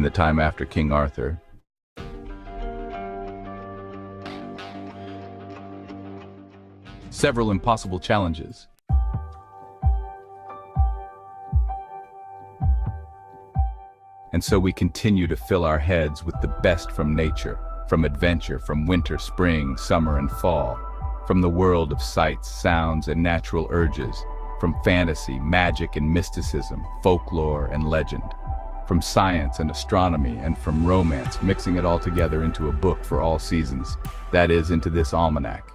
In the time after King Arthur, several impossible challenges. And so we continue to fill our heads with the best from nature, from adventure, from winter, spring, summer, and fall, from the world of sights, sounds, and natural urges, from fantasy, magic, and mysticism, folklore, and legend, from science and astronomy, and from romance, mixing it all together into a book for all seasons, that is, into this almanac.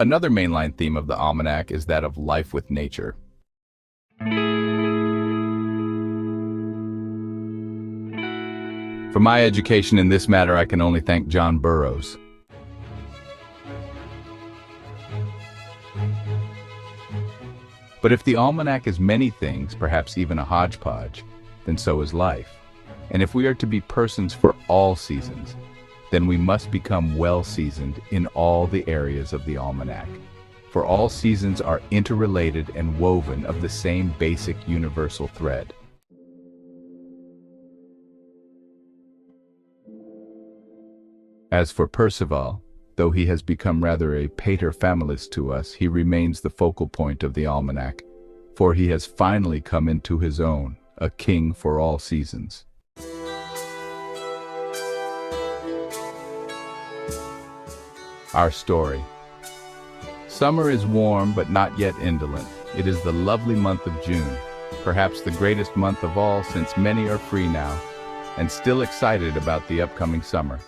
Another mainline theme of the almanac is that of life with nature. For my education in this matter, I can only thank John Burroughs. But if the almanac is many things, perhaps even a hodgepodge, then so is life. And if we are to be persons for all seasons, then we must become well-seasoned in all the areas of the almanac. For all seasons are interrelated and woven of the same basic universal thread. As for Percival, though he has become rather a pater familis to us, he remains the focal point of the almanac, for he has finally come into his own, a king for all seasons. Our story. Summer is warm but not yet indolent. It is the lovely month of June, perhaps the greatest month of all, since many are free now, and still excited about the upcoming summer.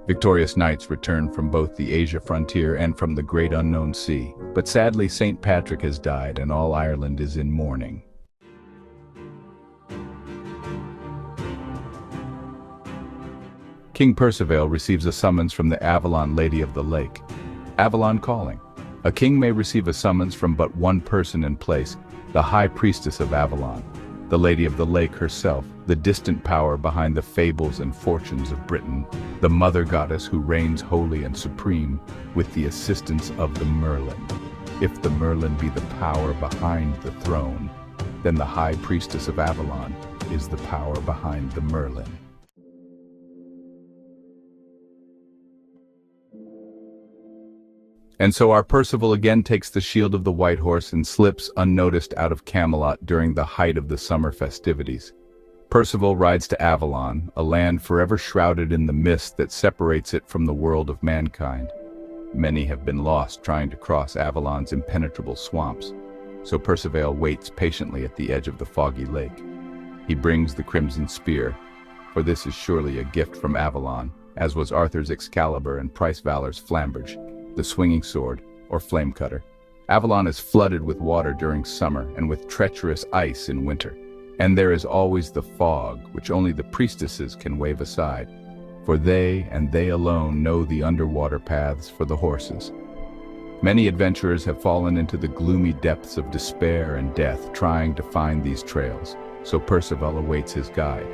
Victorious knights return from both the Asia frontier and from the great unknown sea, but sadly St. Patrick has died and all Ireland is in mourning. King Percival receives a summons from the Avalon Lady of the Lake. Avalon calling. A king may receive a summons from but one person and place, the High Priestess of Avalon, the Lady of the Lake herself, the distant power behind the fables and fortunes of Britain, the mother goddess who reigns holy and supreme with the assistance of the Merlin. If the Merlin be the power behind the throne, then the High Priestess of Avalon is the power behind the Merlin. And so our Percival again takes the shield of the white horse and slips unnoticed out of Camelot during the height of the summer festivities. Percival rides to Avalon, a land forever shrouded in the mist that separates it from the world of mankind. Many have been lost trying to cross Avalon's impenetrable swamps, so Percival waits patiently at the edge of the foggy lake. He brings the crimson spear, for this is surely a gift from Avalon, as was Arthur's Excalibur and Price Valor's Flamberge, the swinging sword, or flame cutter. Avalon is flooded with water during summer and with treacherous ice in winter. And there is always the fog, which only the priestesses can wave aside, for they and they alone know the underwater paths for the horses. Many adventurers have fallen into the gloomy depths of despair and death trying to find these trails, so Percival awaits his guide.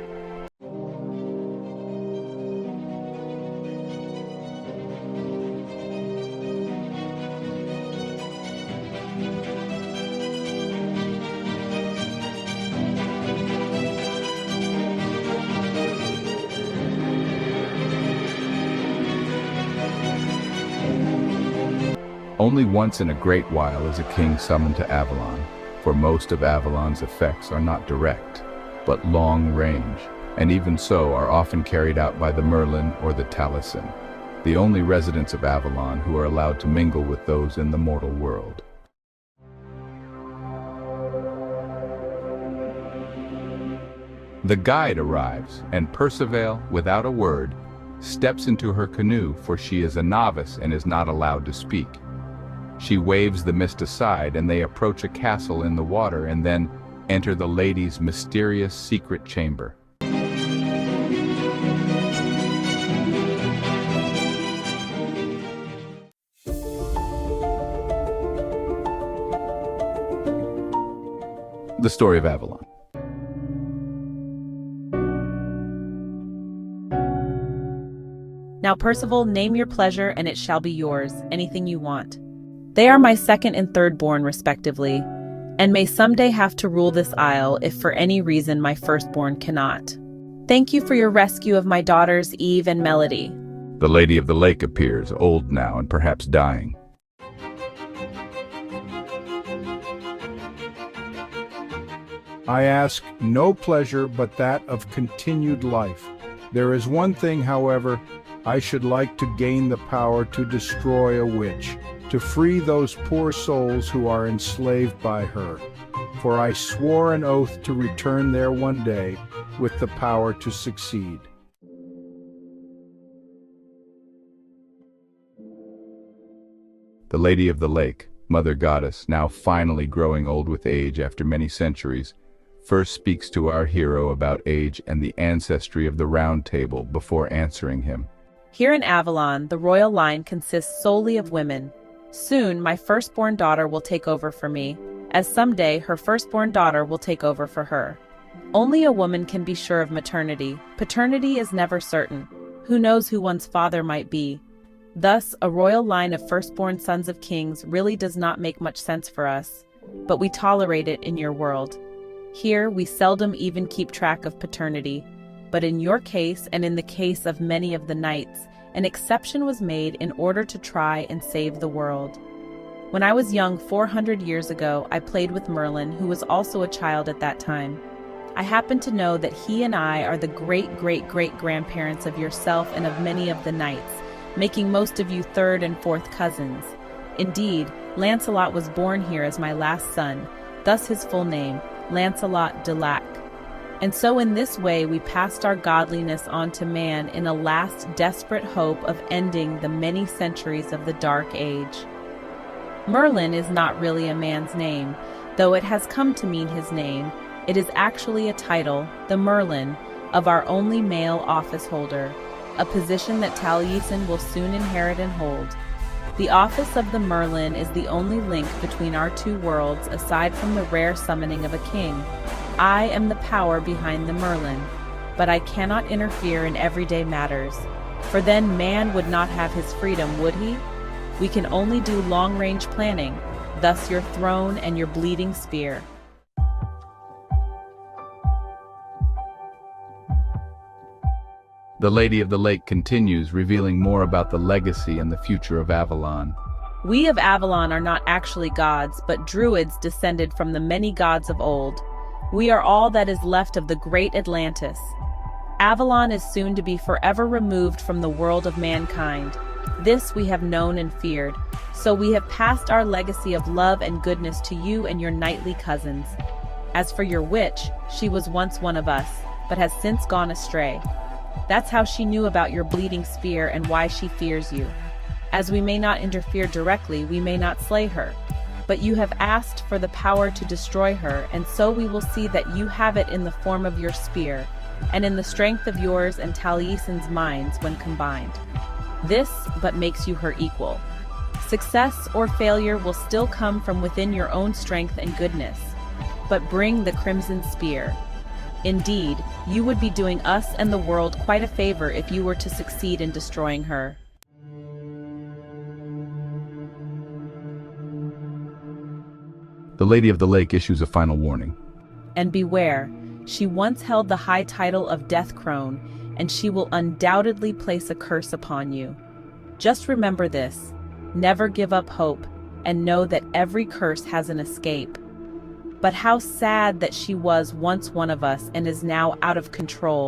Only once in a great while is a king summoned to Avalon, for most of Avalon's effects are not direct, but long range, and even so are often carried out by the Merlin or the Taliesin, the only residents of Avalon who are allowed to mingle with those in the mortal world. The guide arrives, and Percival, without a word, steps into her canoe, for she is a novice and is not allowed to speak. She waves the mist aside and they approach a castle in the water and then enter the lady's mysterious secret chamber. The story of Avalon. Now, Percival, name your pleasure and it shall be yours, anything you want. They are my second and third born, respectively, and may someday have to rule this isle if for any reason my firstborn cannot. Thank you for your rescue of my daughters Eve and Melody. The Lady of the Lake appears, old now and perhaps dying. I ask no pleasure but that of continued life. There is one thing, however, I should like to gain the power to destroy a witch, to free those poor souls who are enslaved by her. For I swore an oath to return there one day with the power to succeed. The Lady of the Lake, Mother Goddess, now finally growing old with age after many centuries, first speaks to our hero about age and the ancestry of the Round Table before answering him. Here in Avalon, the royal line consists solely of women. Soon, my firstborn daughter will take over for me, as someday her firstborn daughter will take over for her. Only a woman can be sure of maternity. Paternity is never certain. Who knows who one's father might be? Thus, a royal line of firstborn sons of kings really does not make much sense for us, but we tolerate it in your world. Here, we seldom even keep track of paternity, but in your case and in the case of many of the knights, an exception was made in order to try and save the world. When I was young 400 years ago, I played with Merlin, who was also a child at that time. I happen to know that he and I are the great-great-great-grandparents of yourself and of many of the knights, making most of you third and fourth cousins. Indeed, Lancelot was born here as my last son, thus his full name, Lancelot de Lac. And so in this way we passed our godliness on to man in a last desperate hope of ending the many centuries of the Dark Age. Merlin is not really a man's name, though it has come to mean his name. It is actually a title, the Merlin, of our only male office holder, a position that Taliesin will soon inherit and hold. The office of the Merlin is the only link between our two worlds aside from the rare summoning of a king. I am the power behind the Merlin, but I cannot interfere in everyday matters, for then man would not have his freedom, would he? We can only do long-range planning, thus your throne and your bleeding spear. The Lady of the Lake continues, revealing more about the legacy and the future of Avalon. We of Avalon are not actually gods, but druids descended from the many gods of old. We are all that is left of the great Atlantis. Avalon is soon to be forever removed from the world of mankind. This we have known and feared, so we have passed our legacy of love and goodness to you and your knightly cousins. As for your witch, she was once one of us, but has since gone astray. That's how she knew about your bleeding spear and why she fears you. As we may not interfere directly, we may not slay her. But you have asked for the power to destroy her, and so we will see that you have it in the form of your spear, and in the strength of yours and Taliesin's minds when combined. This but makes you her equal. Success or failure will still come from within your own strength and goodness. But bring the crimson spear. Indeed, you would be doing us and the world quite a favor if you were to succeed in destroying her. The Lady of the Lake issues a final warning. And beware, she once held the high title of Death Crone, and she will undoubtedly place a curse upon you. Just remember this, never give up hope, and know that every curse has an escape. But how sad that she was once one of us and is now out of control.